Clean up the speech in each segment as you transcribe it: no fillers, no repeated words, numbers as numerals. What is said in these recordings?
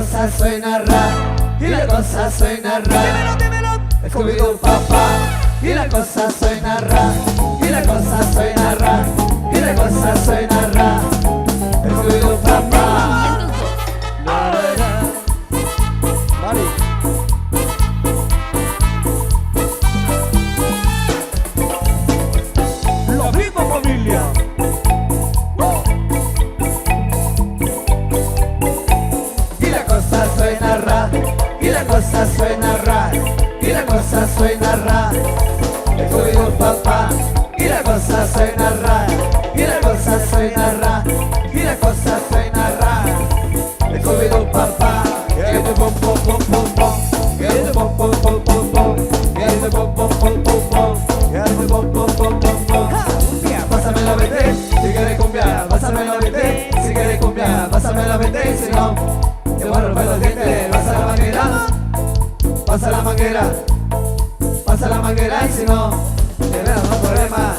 cosa suena ra, y la cosa suena ra. Dímelo, dímelo. Scooby-Doo papá, y la cosa suena ra, y la cosa suena ra, y la cosa suena ra. Scooby-Doo papá. Mari. La misma familia. Y la cosa suena ra, y la cosa suena ra, y la cosa suena ra. Scooby-Doo papá, y la cosa suena ra, y la cosa suena ra, y la cosa suena ra. Scooby-Doo papá, get the bum bum bum bum bum, get the bum bum bum bum bum, get the bum bum bum bum bum, get the bum bum bum bum bum. Pásame la BT, si quieres cumbia, pásame la BT, si quieres cumbia, pásame la BT, si no te voy a romper los dientes. Pasa la manguera, pasa la manguera, pasa la manguera, y si no te veo no problema.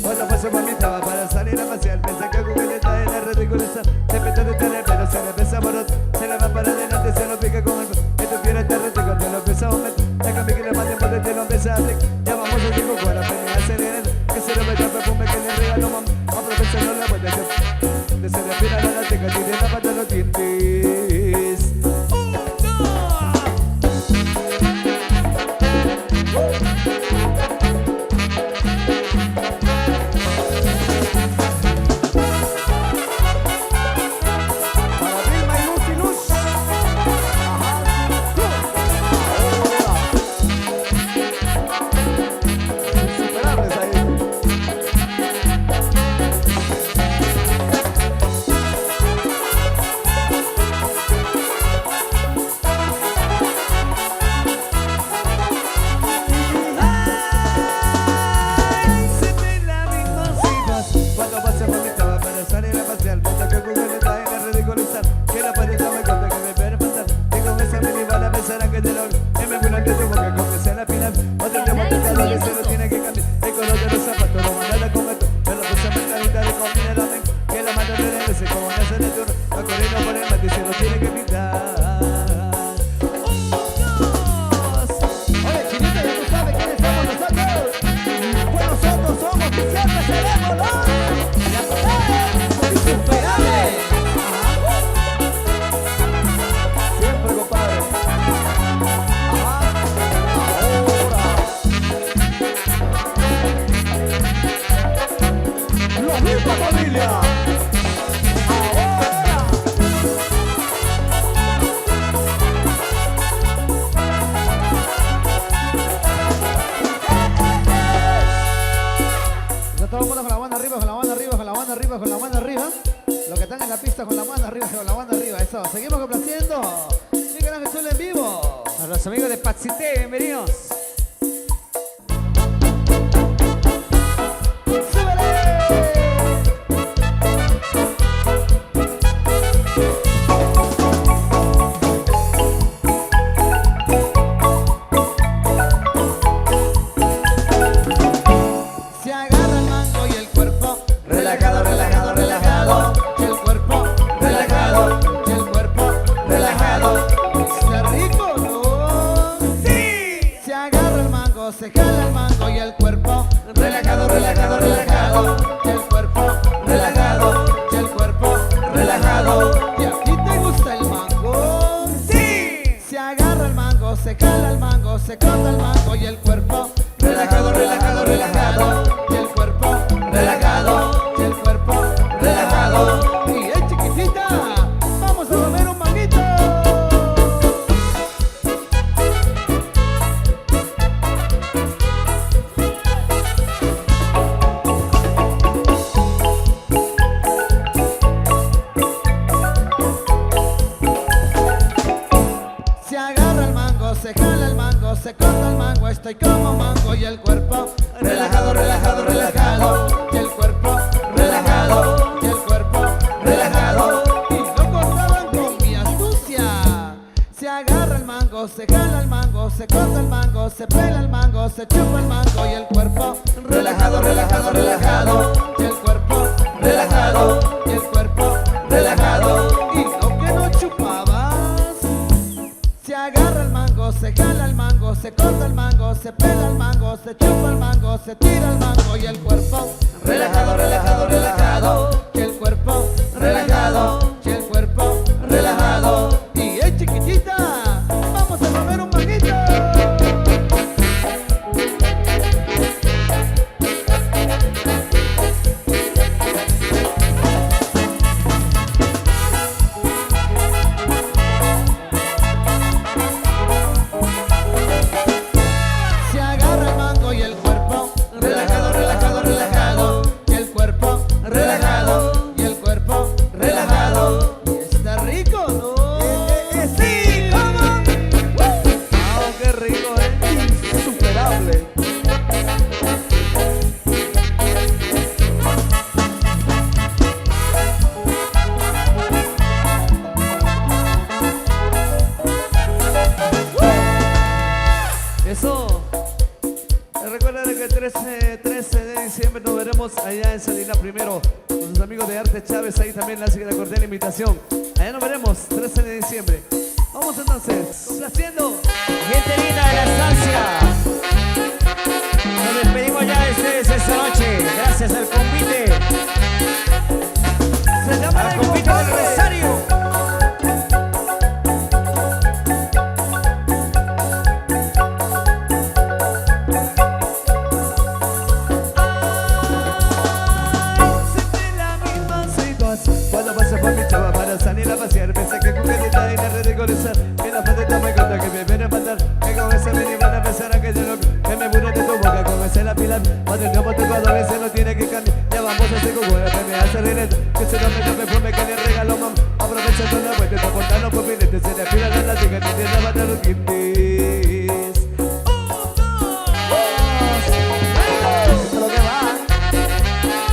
Cuando pasó por mi traba para salir a pasear, pensé que Google está en la ridiculizar. Se peta de tener pelo, se le pesa por otro, se le va para adelante, se lo pica con el que tú quieres te retico, te lo pesa un metro. Ya cambié que le mate por te lo empieza a hacer. Ya vamos a tipo con la pena a hacer en que se lo meta perfume que le regalo mamá. Aprovechando la vuelta que se le pira la teca, tiene la pata los dientes. Seguimos complaciendo. Miguel Ángel Zul en vivo. A los amigos de Patsité, bienvenidos. Se jala el mango y el cuerpo relajado, relajado, relajado. Y el cuerpo relajado, y el cuerpo relajado. ¿Y a ti te gusta el mango? ¡Sí! Se agarra el mango, se jala el mango, se corta el mango y el cuerpo relajado, relajado, relajado. Y el cuerpo relajado, y el cuerpo relajado. Y chiquitita, vamos a comer un manguito. soy como mango y el cuerpo relajado, relajado, relajado. Y el cuerpo relajado, y el cuerpo relajado. Y lo cortaban con mi astucia. Se agarra el mango, se jala el mango, se corta el mango, se pela el mango, se chupa el mango y el cuerpo relajado, relajado, relajado. Y el cuerpo relajado, y el cuerpo relajado. Y lo que no chupabas. Se agarra el mango, se jala el mango, se corta el mango, se pela el mango, se chupa el mango, se tira el mango y el cuerpo relajado, relajado, relajado. Y el cuerpo relajado, y el cuerpo relajado. Y chiquitita, vamos a comer un manguito. Se agarra el mango y el cuerpo relajado, relajado, relajado. Y el cuerpo relajado, y el cuerpo relajado. Y está rico, ¿no? ¡Sí! ¡Vamos! ¡Oh, qué rico, insuperable! Eso. Recuerda que el 13 de diciembre nos veremos allá en Salina Primero con sus amigos de Arte Chávez. Ahí también le hacen la cordial invitación. Allá nos veremos 13 de diciembre. Vamos entonces, complaciendo. Gente linda de la estancia. Nos despedimos ya de ustedes esta noche. Gracias al convite. Se llama Al convite del Rosario. Cuando paso por mi chava para salir a pasear, pensé que con gatita y la ridiculizar, que la patita me cuenta que me viene a matar, que con ese me iban a pensar a que yo no, que me burle de tu boca, con ese la pila, cuando el tiempo tocado a veces no tiene que cambiar, ya vamos a hacer como que me hace reír, que se lo mete perfume que le regalo mamá, aprovechando la vuelta, te aportan los pupiletes, se le pila la latica, ni tiene la bata los quintis. Esto es lo que va,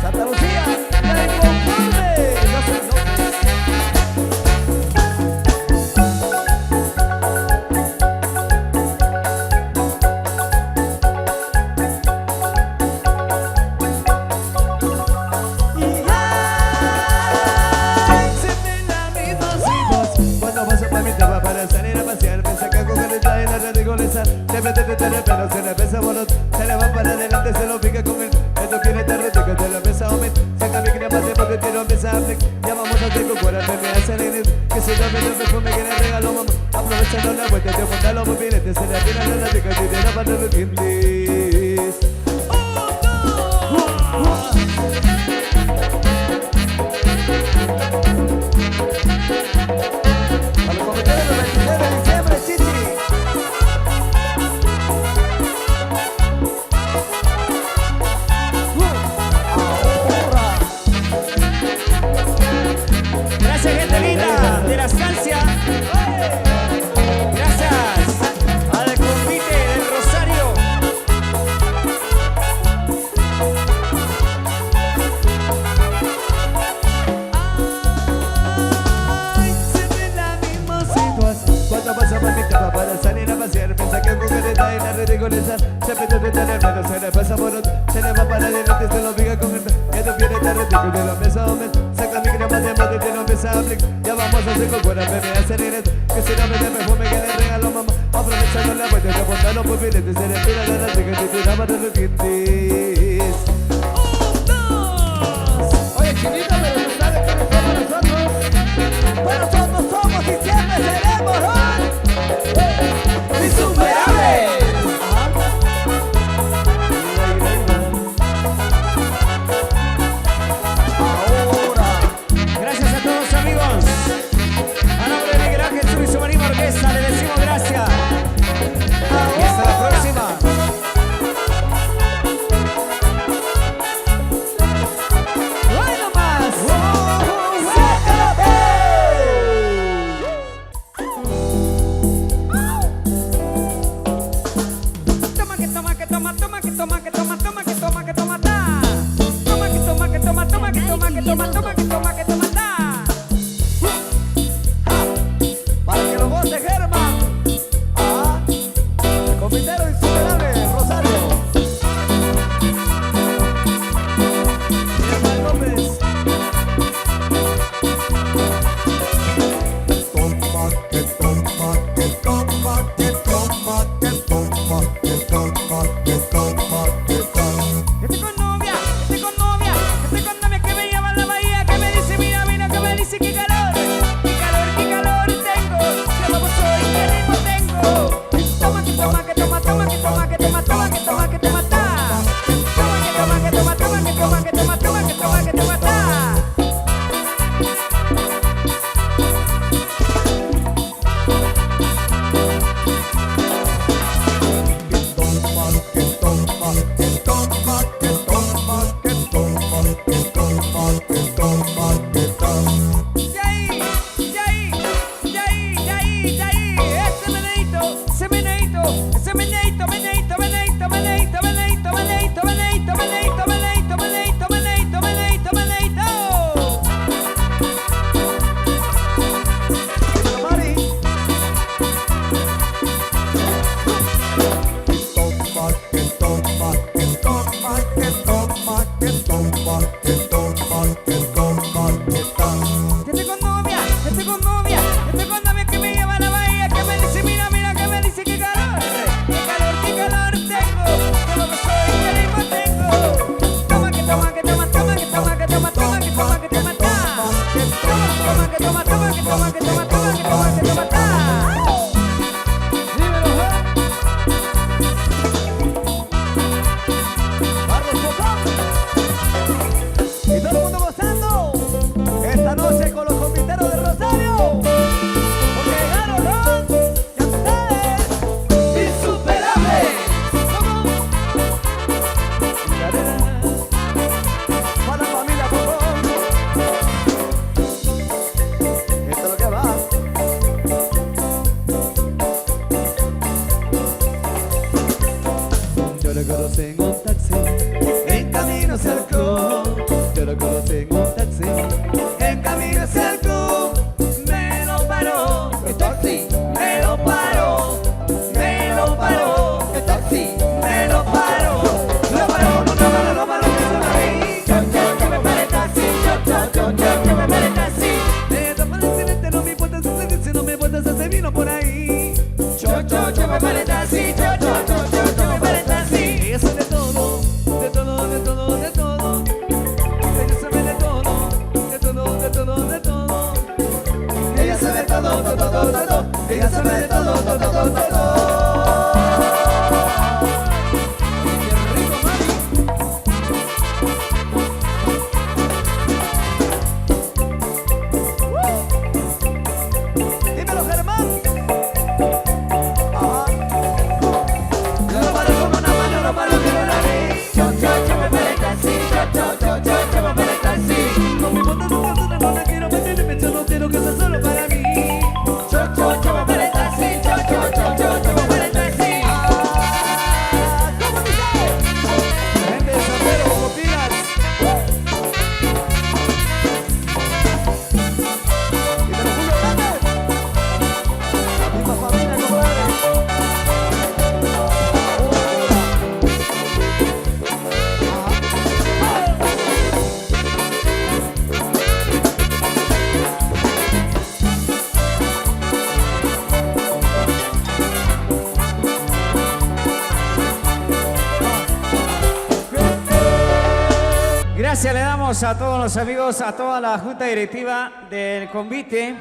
Santa Lucía, la inconforme. Pero se le empieza a morir, se le va para adelante, se lo pica con él. Esto quiere estar rico, te lo empieza a aumentar. Saca mi crema de porque tiro empieza a aplicar. Ya vamos a hacer con cuerda, me hace el que se llame el perfume que le regaló mamá. Aprovechando la vuelta, te monta los mobiletes, se le tira la latica, te tira para los dientes. A los comentarios del 29 de diciembre, chichi. Gracias, gente linda de la estancia. Gracias al convite del Rosario. Ay, siempre la misma situación. Cuando pasa por mi cama para salir a pasear, piensa que con careta y la ridiculizar. Siempre te trata el menos, se le pasa por otro, se le va para adelante, se lo pica con el que tú quieres estar ridículo, te lo empieza a aumentar. Saca mi crema de mate y te lo empieza a aplicar. Ya vamos a hacer con cuerda, me hace el que se llame el perfume que le regaló mamá. Aprovechando la vuelta, te aportan los pupiletes, se le tira la latica, te tira para los dientes. Oye, chinita, pero tú sabes quiénes somos nosotros. Pues nosotros somos y siempre seremos insuperables. Gracias a todos, amigos. A nombre de Miguel Ángel Sur y su Marina Orquesta, le decimos gracias. Y hasta la próxima. toma, que toma, que toma, ta. Toma, que toma, que toma, toma, que toma, que toma, toma, que toma, que toma, ta. Para que lo goce Germán. El comitero insuperable, Rosario. Germán López. Toma, que toma, que toma, que toma, que toma, que toma, que toma, que toma. Estoy con novia, estoy con novia, estoy con novia que me lleva a la bahía, que me dice, mira, mira, que me dice qué calor tengo, que vamos hoy, qué ritmo tengo. Toma, que toma, que toma, toma, que toma, que toma, toma, que toma, que toma, ta. Toma, que toma, que toma, toma, que toma, que toma, toma, que toma, que toma, ta. Que toma, que toma, que toma, que toma, que toma, que toma, que toma. Ese meneito, ese meneito, meneito, meneito, meneito, meneito, meneito, meneito, meneito, meneito, meneito, meneito, meneito, meneito. Mari. Toma, que toma, que toma, que toma, que toma, que toma, que toma, que toma. Estoy con novia, estoy con novia, estoy con novia que me lleva a la bahía, que me dice, mira, mira, que me dice qué calor tengo, que lo que soy, qué ritmo tengo. Toma, que toma, que toma, toma, que toma, que toma, toma, que toma, que toma, ta. Toma, que toma, toma, que toma, que toma, toma, que toma, que toma, ta. Dímelo, Carlos Bocón. Y todo el mundo gozando esta noche con los comiteros de Rosario. Porque llegaron los cantantes insuperables. Para la familia Bocón. Esto es lo que va. Yo lo conocí en un taxi, en camino hacia el club. Yo lo conocí en un taxi, en camino hacia el club. Me lo paró, el taxi, me lo paró, me lo paró, el taxi, me lo paró. Lo paró, lo paró, lo paró, que se ahí. Yo, que me pare el taxi, yo, que me pare el taxi. De tapa el accidente, no me importa si no me importa si se vino por ahí. Yo, me pare el taxi, yo, me pare el taxi. Ella sabe de todo, de todo, de todo, de todo. Ella sabe de todo, de todo, de todo, de todo. Ella sabe todo, todo, todo, todo. Ella sabe de todo, todo, todo, todo. Qué rico, mami. Dímelo, Germán. Ajá. Lo paro con una mano, lo paro con una nariz. Yo, me pare el taxi, yo, me pare el taxi. No me importa tu persona, no la quiero meter, yo no quiero que sea solo para mí. Yo, me pare el taxi, yo, me pare el taxi. ¿Cómo dice? La gente de San Pedro, como pilas. Y te lo juro, grande. La misma familia, compadre. Gracias le damos a todos los amigos, a toda la junta directiva del convite.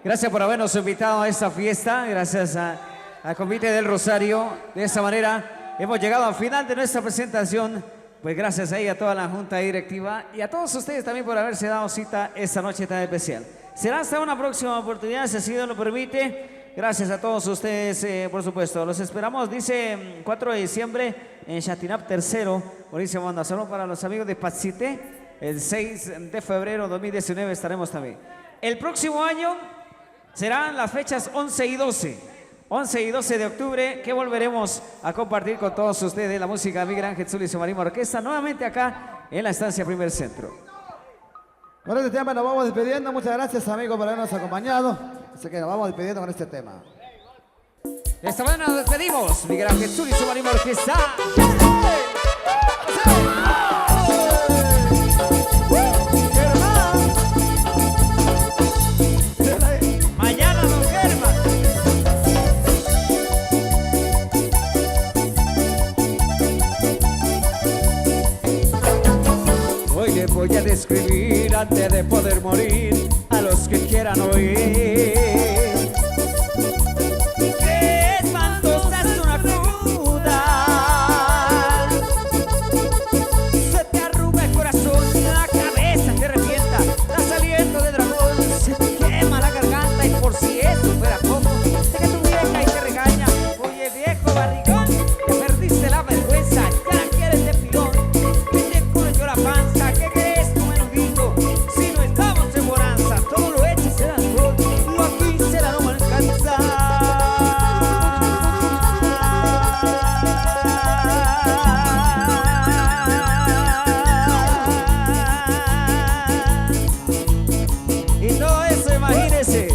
Gracias por habernos invitado a esta fiesta. Gracias al convite del Rosario. De esta manera hemos llegado al final de nuestra presentación. Pues gracias a ella, a toda la junta directiva y a todos ustedes también por haberse dado cita esta noche tan especial. Será hasta una próxima oportunidad, si así Dios lo permite. Gracias a todos ustedes, por supuesto. Los esperamos, dice 4 de diciembre en Chatinap tercero. Buenísimo, manda saludos para los amigos de Patsité. El 6 de febrero de 2019 estaremos también. El próximo año serán las fechas 11 y 12. 11 y 12 de octubre, que volveremos a compartir con todos ustedes la música de Miguel Ángel Zully Marino Orquesta, nuevamente acá en la estancia Primer Centro. Con este tema nos vamos despidiendo. Muchas gracias, amigos, por habernos acompañado. Así que nos vamos despidiendo con este tema. De esta manera nos despedimos, Miguel Ángel Zully Marino Orquesta. Mañana don Germán. Hoy les voy a describir antes de poder morir a los que quieran oír. Qué espantosa es una cruda. Se te arruga el corazón, la cabeza te revienta, das aliento de dragón, se te quema la garganta y por si eso fuera poco, sé que tu vieja y te regaña. Oye viejo barrigón, te perdiste la vergüenza, ya la quieres de pilón. Vete con yo la panza, ¿qué crees tu menudito? Si no estamos en bonanza, todo lo echas en alcohol, lo aquí será no me alcanza. Y todo eso, imagínese,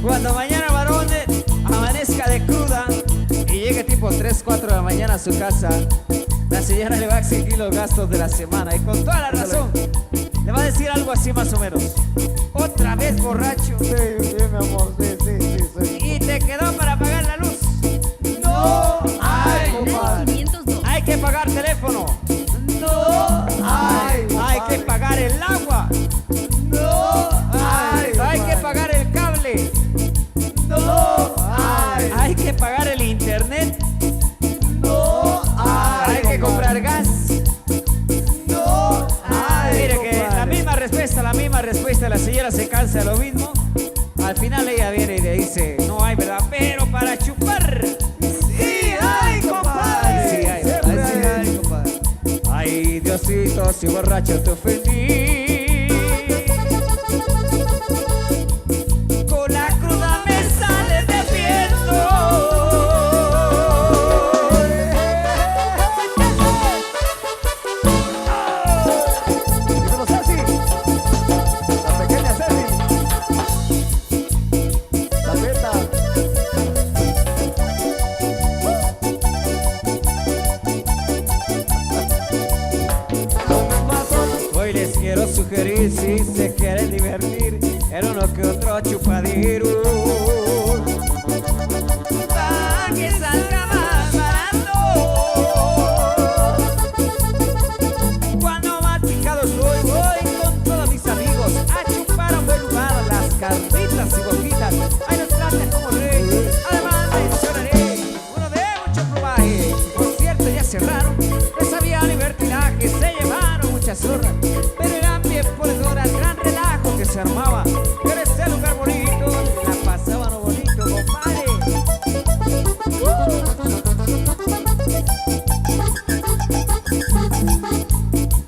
cuando mañana varón amanezca de cruda y llegue tipo 3, 4 de la mañana a su casa, la señora le va a exigir los gastos de la semana y con toda la razón le va a decir algo así más o menos. Otra vez borracho. Sí, mi amor, sí. Y te quedó para pagar la luz. No hay, Menos compadre. 502. Hay que pagar teléfono. No hay, Hay que pagar el agua. No hay, Hay que pagar el cable. No Hay que pagar el internet. No Hay que comprar gas. No hay. Mire que la misma respuesta, la señora se cansa de lo mismo. Al final ella viene y le dice, no hay, ¿verdad? Pero para chupar. Sí hay, compadre. Sí hay, Siempre sí hay, compadre. Ay, Diosito, si borracho te ofendí. Con la cruda me sale de viento. Dímelo, Ceci. La pequeña Ceci. La peta. Hoy les quiero sugerir, si se quieren divertir, en uno que otro chupadero, para que salga más barato. Cuando más picado estoy, voy con todos mis amigos a chupar a un buen lugar, las carnitas y boquitas. Ahí nos tratan como rey, además mencionaré uno de mucho probaje. Por cierto, ya cerraron, les había libertinaje, se llevaron muchas zorras, pero eran bien ponedoras, gran relajo que se armaba. Pero ese lugar bonito, la pasaban lo bonito, compadre.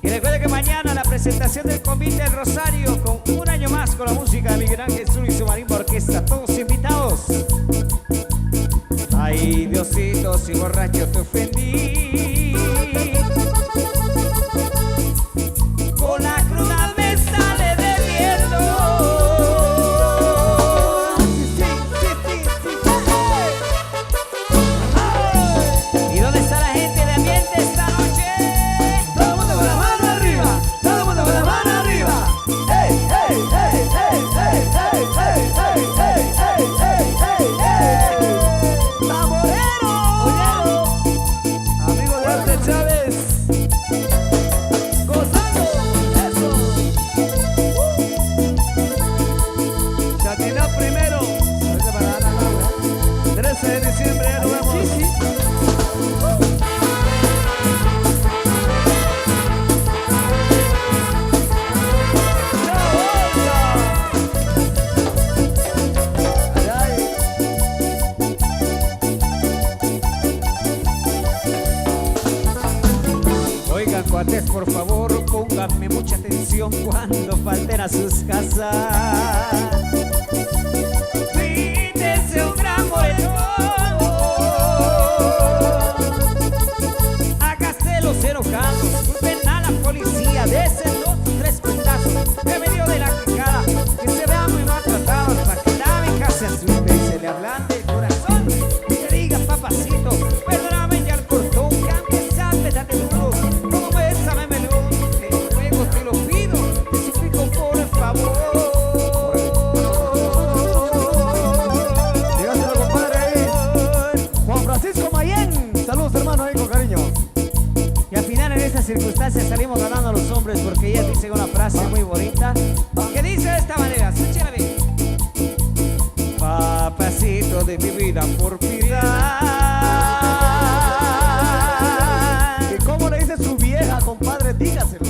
Y recuerde que mañana la presentación del convite del Rosario, con un año más con la música de Miguel Ángel Zully Marino Orquesta, todos invitados. Ay, Diosito, si borracho te ofendí. Con la cruda me sale de viento. ¿Y dónde está la gente de ambiente esta noche? Todo el mundo con la mano arriba. Todo el mundo con la mano arriba. ¡Ey, ey, ey, ey, ey, ey, ey, ey, ey, ey, ey, ey! ¡Tamborero! Amigo de Arte Chávez. Gozando. Eso. Chatina primero. 13 de diciembre, ya nos vemos. Oigan, cuates, por favor, pónganme mucha atención cuando falten a sus casas. Píntese un gran moretón. estas circunstancias salimos ganando los hombres porque ellas dicen una frase muy bonita que dice de esta manera, escúchala bien. Papacito de mi vida por piedad. ¿Y cómo le dice su vieja, compadre? Dígaselo.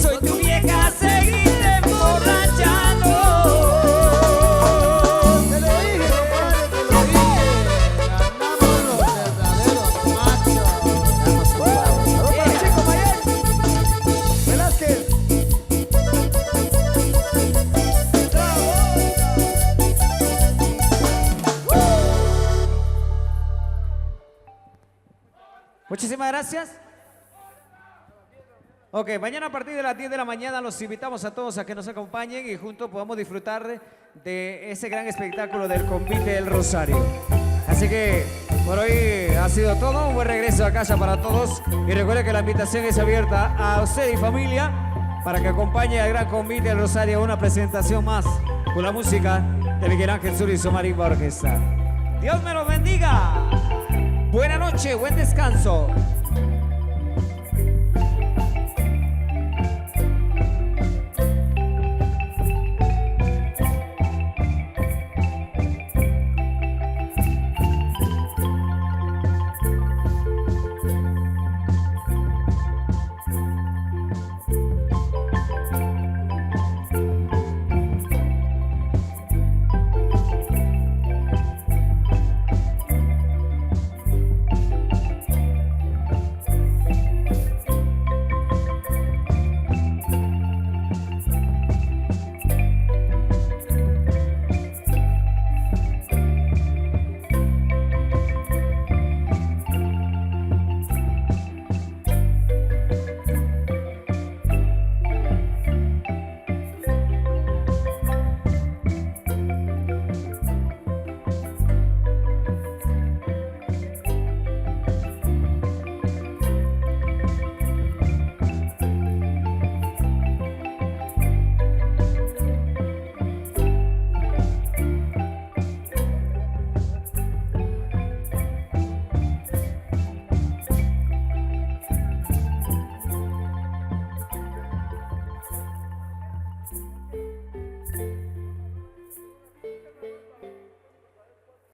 Soy tu vieja, seguirte emborrachando. Te lo dije, compadre, te lo dije. Ganamos los verdaderos machos. Saludos para el chico Mayer Velázquez. Muchísimas gracias. Ok, mañana a partir de las 10 de la mañana los invitamos a todos a que nos acompañen y juntos podamos disfrutar de ese gran espectáculo del Convite del Rosario. Así que por hoy ha sido todo, un buen regreso a casa para todos y recuerde que la invitación es abierta a usted y familia para que acompañe al gran Convite del Rosario a una presentación más con la música de Miguel Ángel Sur y su marimba orquesta. Dios me los bendiga. Buena noche, buen descanso.